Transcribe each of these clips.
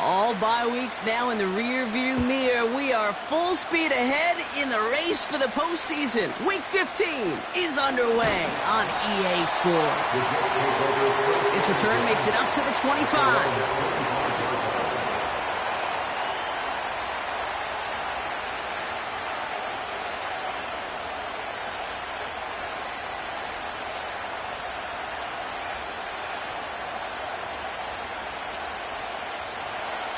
All bye weeks now in the rear-view mirror. We are full speed ahead in the race for the postseason. Week 15 is underway on EA Sports. This return makes it up to the 25.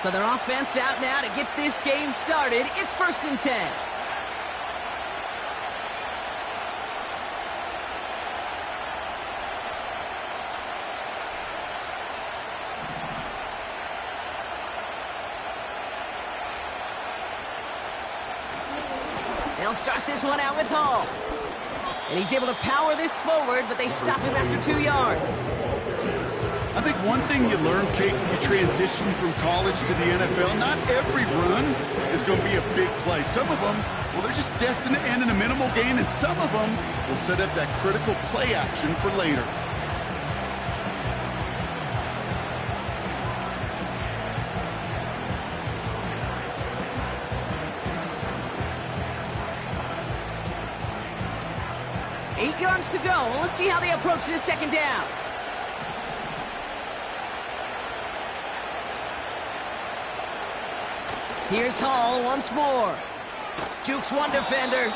So their offense out now to get this game started. It's 1st and 10. They'll start this one out with Hall. And he's able to power this forward, but they stop him after 2 yards. I think one thing you learn, Kate, when you transition from college to the NFL, not every run is going to be a big play. Some of them, well, they're just destined to end in a minimal gain, and some of them will set up that critical play action for later. Eight yards to go. Well, let's see how they approach this second down. Here's Hall once more. Jukes one defender,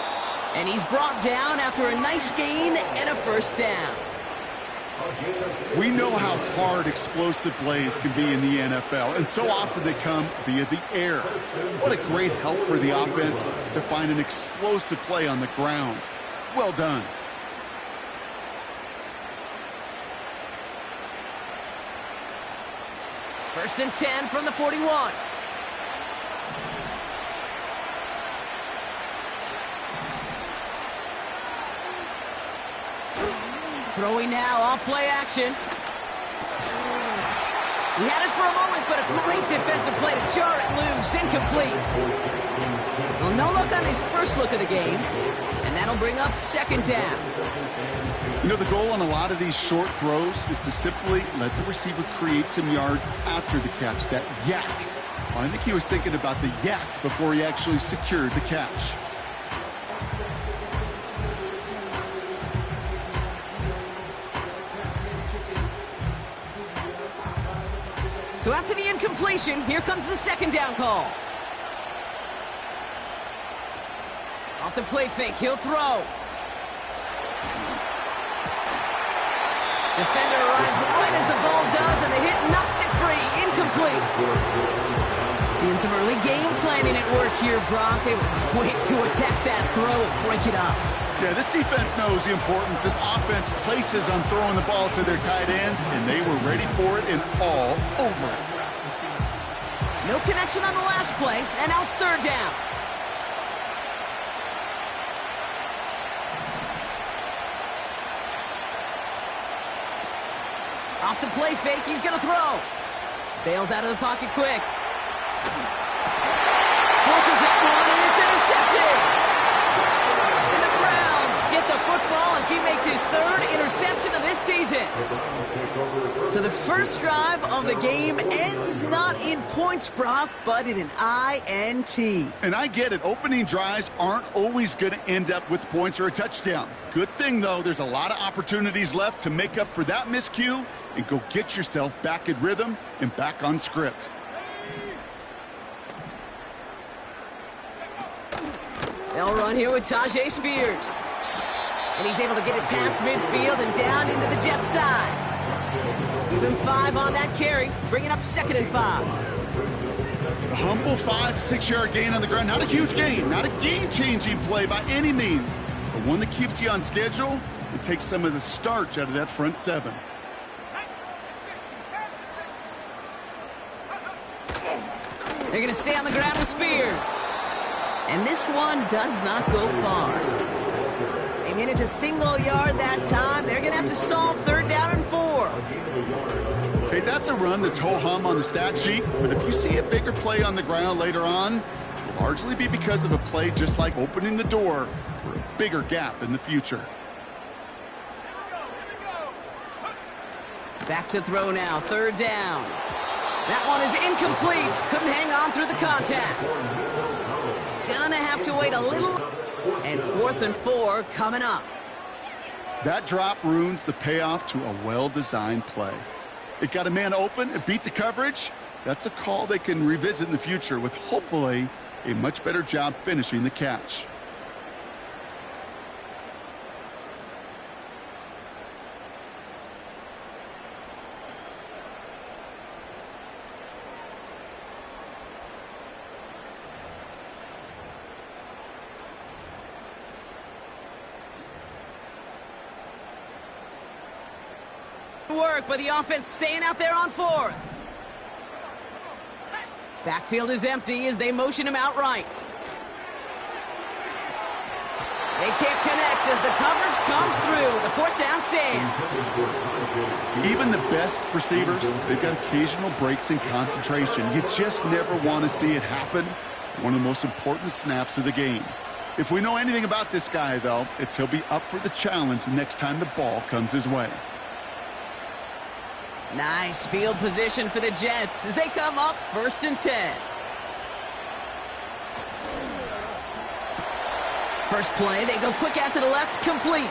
and he's brought down after a nice gain and a first down. We know how hard explosive plays can be in the NFL, and so often they come via the air. What a great help for the offense to find an explosive play on the ground. Well done. First and 10 from the 41. Throwing now, off play action. He had it for a moment, but a great defensive play to jar it loose, incomplete. Well, no look on his first look of the game, and that'll bring up second down. You know, the goal on a lot of these short throws is to simply let the receiver create some yards after the catch, that yak. Well, I think he was thinking about the yak before he actually secured the catch. So after the incompletion, here comes the second down call. Off the play fake, he'll throw. Defender arrives right as the ball does, and the hit knocks it free. Incomplete. Seeing some early game planning at work here, Brock. They were quick to attack that throw and break it up. Yeah, this defense knows the importance this offense places on throwing the ball to their tight ends, and they were ready for it and all over it. No connection on the last play, and now it's third down. Off the play fake, he's going to throw. Bails out of the pocket quick. Forces that one, and it's intercepted. Get the football as he makes his third interception of this season. So the first drive of the game ends not in points, Brock, but in an INT. And I get it. Opening drives aren't always going to end up with points or a touchdown. Good thing, though, there's a lot of opportunities left to make up for that miscue and go get yourself back in rhythm and back on script. They'll run here with Tajay Spears. And he's able to get it past midfield and down into the Jets side. Even 5 on that carry, bringing up 2nd and 5. A humble 5 to 6 yard gain on the ground. Not a huge gain, not a game-changing play by any means, but one that keeps you on schedule and takes some of the starch out of that front 7. They're going to stay on the ground with Spears. And this one does not go far. They get it to single yard that time. They're going to have to solve 3rd down and 4. Okay, that's a run that's ho-hum on the stat sheet, but if you see a bigger play on the ground later on, it'll largely be because of a play just like opening the door for a bigger gap in the future. Back to throw now, 3rd down. That one is incomplete. Couldn't hang on through the contact. Gonna have to wait a little. And 4th and 4 coming up. That drop ruins the payoff to a well-designed play. It got a man open, it beat the coverage. That's a call they can revisit in the future with hopefully a much better job finishing the catch. Work, but the offense staying out there on 4th. Backfield is empty as they motion him outright. They can't connect as the coverage comes through with a 4th down stand. Even the best receivers, they've got occasional breaks in concentration. You just never want to see it happen. One of the most important snaps of the game. If we know anything about this guy, though, it's he'll be up for the challenge the next time the ball comes his way. Nice field position for the Jets as they come up 1st and 10. First play, they go quick out to the left, complete.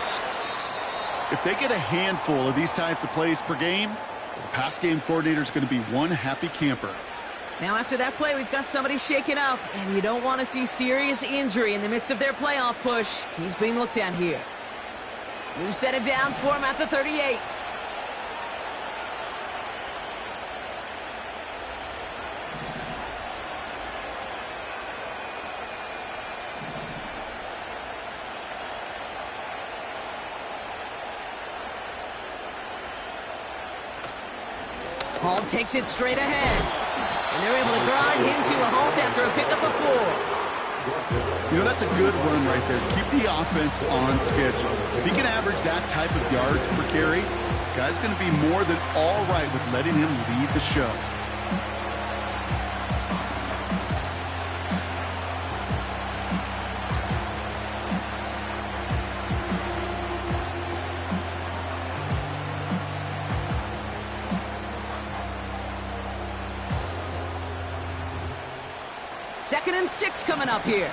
If they get a handful of these types of plays per game, the pass game coordinator is going to be one happy camper. Now after that play, we've got somebody shaken up, and you don't want to see serious injury in the midst of their playoff push. He's being looked at here. New set of downs for him at the 38. Hall takes it straight ahead. And they're able to grind him to a halt after a pickup of 4. You know, that's a good run right there. Keep the offense on schedule. If he can average that type of yards per carry, this guy's going to be more than all right with letting him lead the show. Second and 6 coming up here.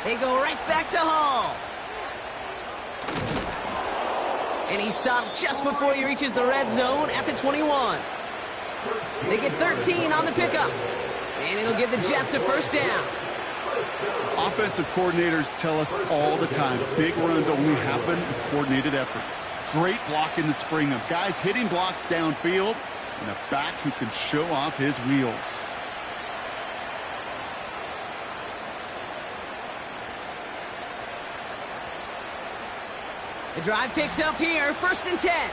They go right back to Hall. And he's stopped just before he reaches the red zone at the 21. They get 13 on the pickup. And it'll give the Jets a 1st down. Offensive coordinators tell us all the time, big runs only happen with coordinated efforts. Great blocking to spring them. Guys hitting blocks downfield, and a back who can show off his wheels. The drive picks up here, 1st and 10.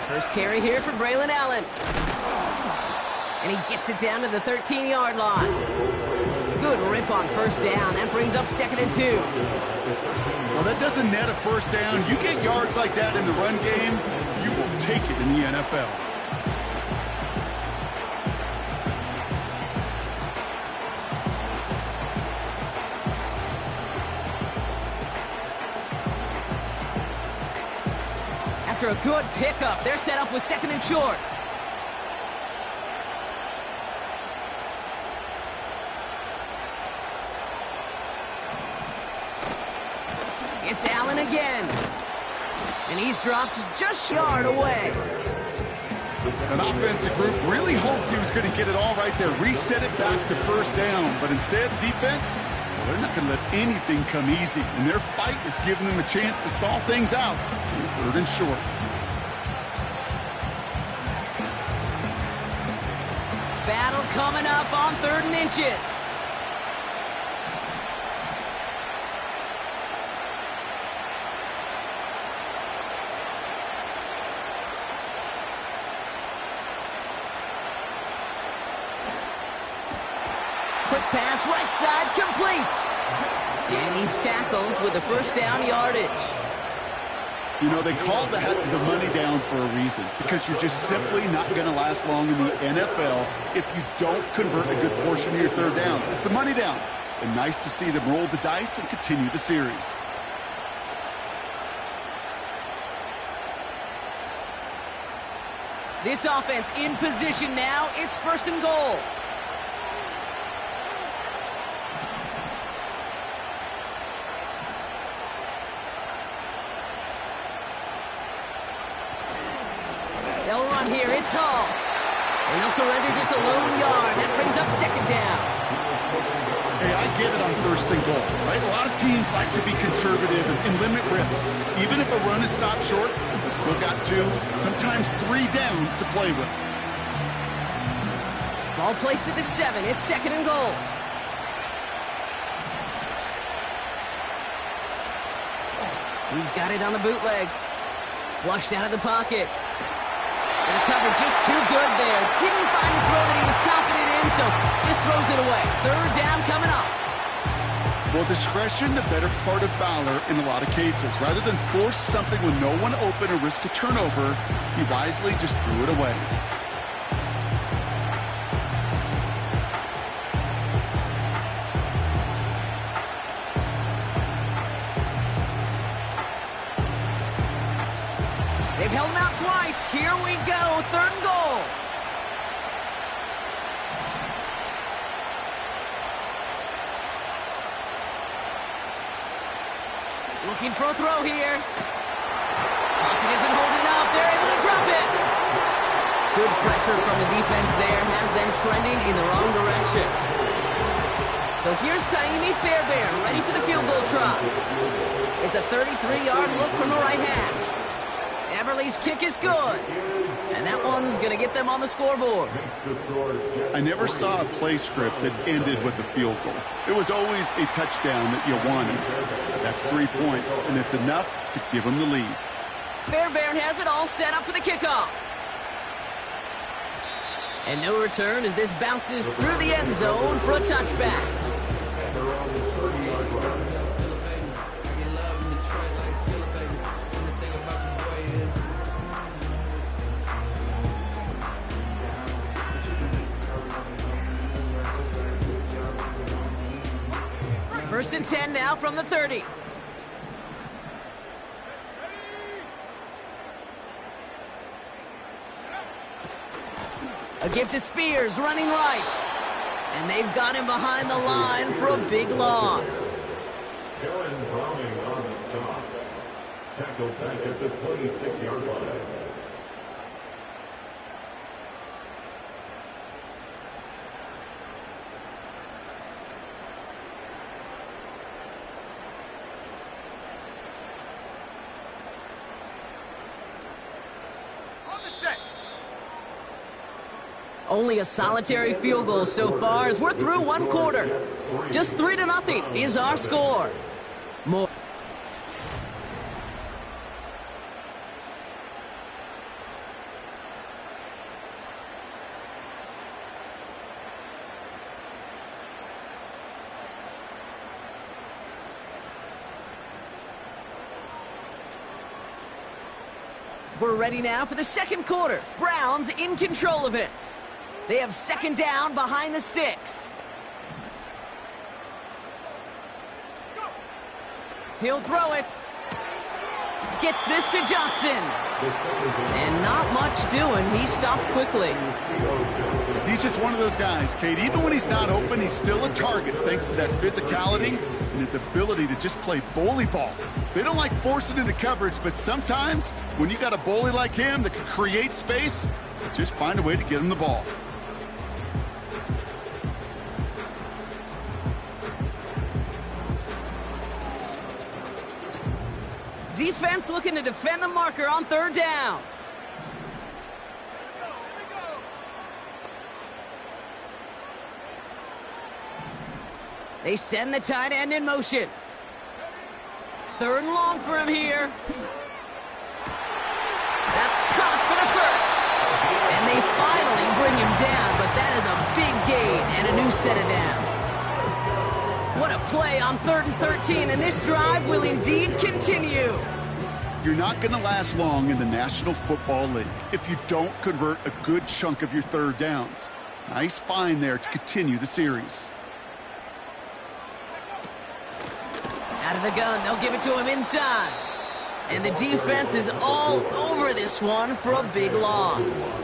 First carry here for Braylon Allen. And he gets it down to the 13-yard line. Good rip on 1st down. That brings up 2nd and 2. Well, that doesn't net a 1st down. You get yards like that in the run game, you will take it in the NFL. After a good pickup, they're set up with 2nd and short. It's Allen again. And he's dropped just a yard away. An offensive group really hoped he was going to get it all right there, reset it back to 1st down. But instead, defense, well, they're not going to let anything come easy. And their fight is giving them a chance to stall things out. 3rd and short. Battle coming up on 3rd and inches. Quick pass, right side, complete. And he's tackled with a 1st down yardage. You know, they call that the money down for a reason, because you're just simply not going to last long in the NFL if you don't convert a good portion of your third downs. It's the money down. And nice to see them roll the dice and continue the series. This offense in position now. It's 1st and goal. They'll run here. It's Hall. And they'll surrender just a lone yard. That brings up 2nd down. Hey, I get it on 1st and goal, right? A lot of teams like to be conservative and limit risk. Even if a run is stopped short, we've still got 2, sometimes 3 downs to play with. Ball placed at the 7. It's 2nd and goal. He's got it on the bootleg. Flushed out of the pocket. And the cover just too good there. Didn't find the throw that he was confident in, so just throws it away. 3rd down coming up. Well, discretion, the better part of valor in a lot of cases. Rather than force something with no one open or risk a turnover, he wisely just threw it away. They've held him out twice. Here we go. 3rd and goal. Looking for a throw here. Pocket isn't holding up. They're able to drop it. Good pressure from the defense there has them trending in the wrong direction. So here's Kaimi Fairbairn, ready for the field goal try. It's a 33-yard look from the right hash. Everly's kick is good. And that one's going to get them on the scoreboard. I never saw a play script that ended with a field goal. It was always a touchdown that you wanted. That's 3 points, and it's enough to give them the lead. Fairbairn has it all set up for the kickoff. And no return as this bounces through the end zone for a touchback. First and 10 now from the 30. A give to Spears, running right. And they've got him behind the line for a big loss. Aaron Browning on the stop. Tackled back at the 26-yard line. Only a solitary field goal so far as we're through 1 quarter. Just 3-0 is our score. More. We're ready now for the 2nd quarter. Browns in control of it. They have 2nd down behind the sticks. He'll throw it. Gets this to Johnson. And not much doing. He stopped quickly. He's just one of those guys, Kate. Even when he's not open, he's still a target thanks to that physicality and his ability to just play bully ball. They don't like forcing into coverage, but sometimes when you got a bully like him that can create space, just find a way to get him the ball. Defense looking to defend the marker on 3rd down. They send the tight end in motion. 3rd and long for him here. That's caught for the 1st. And they finally bring him down, but that is a big gain and a new set of downs. What a play on 3rd and 13, and this drive will indeed continue. You're not going to last long in the National Football League if you don't convert a good chunk of your third downs. Nice find there to continue the series. Out of the gun, they'll give it to him inside. And the defense is all over this one for a big loss.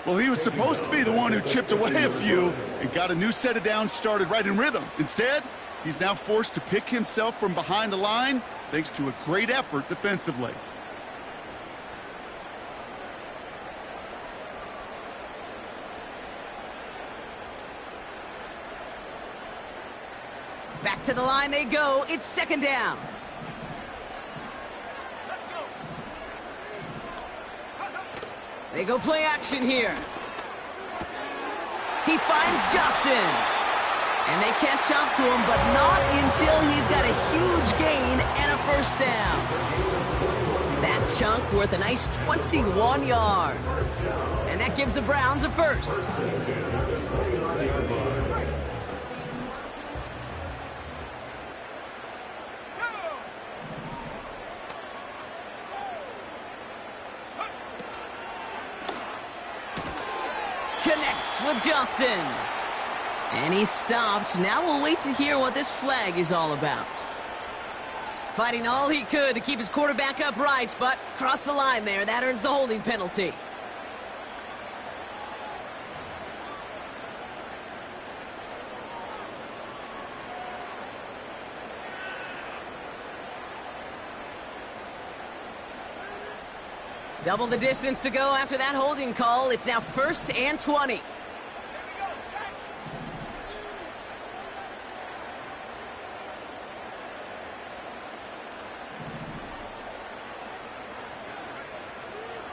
Well, he was supposed to be the one who chipped away a few and got a new set of downs started right in rhythm. Instead, he's now forced to pick himself from behind the line thanks to a great effort defensively. Back to the line they go. It's second down. They go play action here. He finds Johnson. And they catch up to him, but not until he's got a huge gain and a first down. That chunk worth a nice 21 yards. And that gives the Browns a first. Connects with Johnson. And he's stopped. Now we'll wait to hear what this flag is all about. Fighting all he could to keep his quarterback upright, but crossed the line there. That earns the holding penalty. Double the distance to go after that holding call. It's now 1st and 20.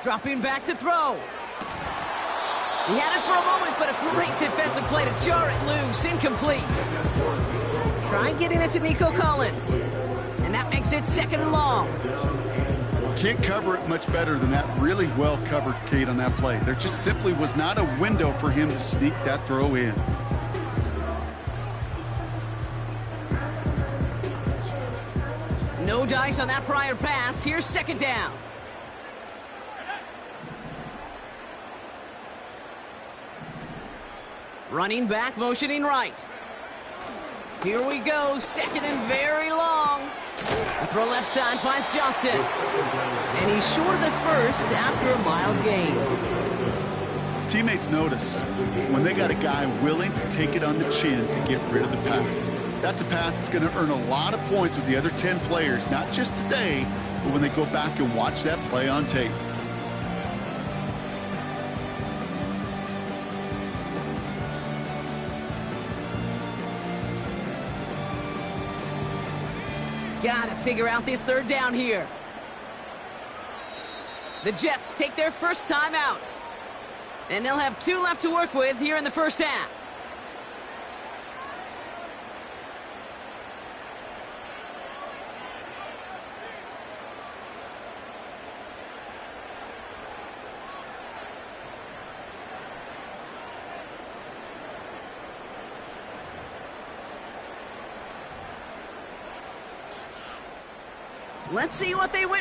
Dropping back to throw. He had it for a moment, but a great defensive play to jar it loose. Incomplete. Try getting it to Nico Collins. And that makes it 2nd and long. Can't cover it much better than that. Really well covered, Kate, on that play. There just simply was not a window for him to sneak that throw in. No dice on that prior pass. Here's 2nd down. Running back, motioning right. Here we go. 2nd and very long. The throw left side finds Johnson. And he's short of the first after a mild gain. Teammates notice when they got a guy willing to take it on the chin to get rid of the pass. That's a pass that's going to earn a lot of points with the other 10 players, not just today, but when they go back and watch that play on tape. Gotta figure out this 3rd down here. The Jets take their first time out. And they'll have 2 left to work with here in the first half. Let's see what they win.